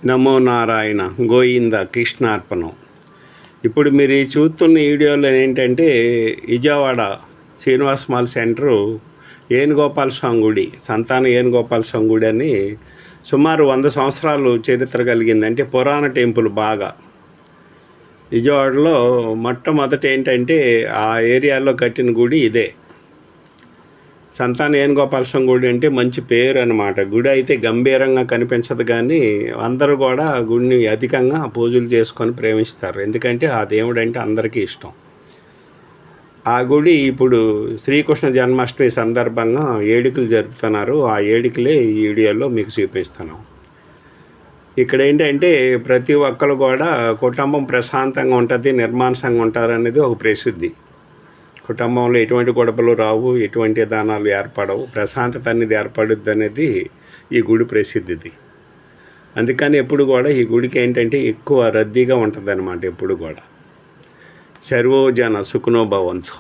నమో నారాయణ గోయింద కృష్ణార్పణం. ఇప్పుడు మీరు చూస్తున్న వీడియోలో ఏంటంటే విజయవాడ శ్రీనివాస్ మాల్ సెంటరు ఏనుగోపాల స్వామి గుడి, సంతాన ఏనుగోపాల స్వామి గుడి అని సుమారు 100 సంవత్సరాలు చరిత్ర కలిగింది. అంటే పురాణ టెంపుల్ బాగా విజయవాడలో మొట్టమొదట ఏంటంటే ఆ ఏరియాలో కట్టిన గుడి ఇదే. సంతాన ఏనుగోపాల స్వామి గుడి అంటే మంచి పేరు అనమాట. గుడి అయితే గంభీరంగా కనిపించదు, కానీ అందరూ కూడా గుడిని అధికంగా పూజలు చేసుకొని ప్రేమిస్తారు. ఎందుకంటే ఆ దేవుడు అంటే అందరికీ ఇష్టం. ఆ గుడి ఇప్పుడు శ్రీకృష్ణ జన్మాష్టమి సందర్భంగా ఏడుకలు జరుపుతున్నారు. ఆ ఏడుకలే ఈ వీడియోలో మీకు చూపిస్తున్నాం. ఇక్కడ ఏంటంటే ప్రతి ఒక్కరు కూడా కుటుంబం ప్రశాంతంగా ఉంటుంది, నిర్మానుషంగా ఉంటారు అనేది ఒక ప్రసిద్ధి. కుటుంబంలో ఎటువంటి గొడవలు రావు, ఎటువంటి దానాలు ఏర్పడవు, ప్రశాంతత అనేది ఏర్పడుద్ది అనేది ఈ గుడి ప్రసిద్ధిది. అందుకని ఎప్పుడు కూడా ఈ గుడికి ఏంటంటే ఎక్కువ రద్దీగా ఉంటుంది అన్నమాట. ఎప్పుడు కూడా సర్వోజన సుఖనో భవంతు.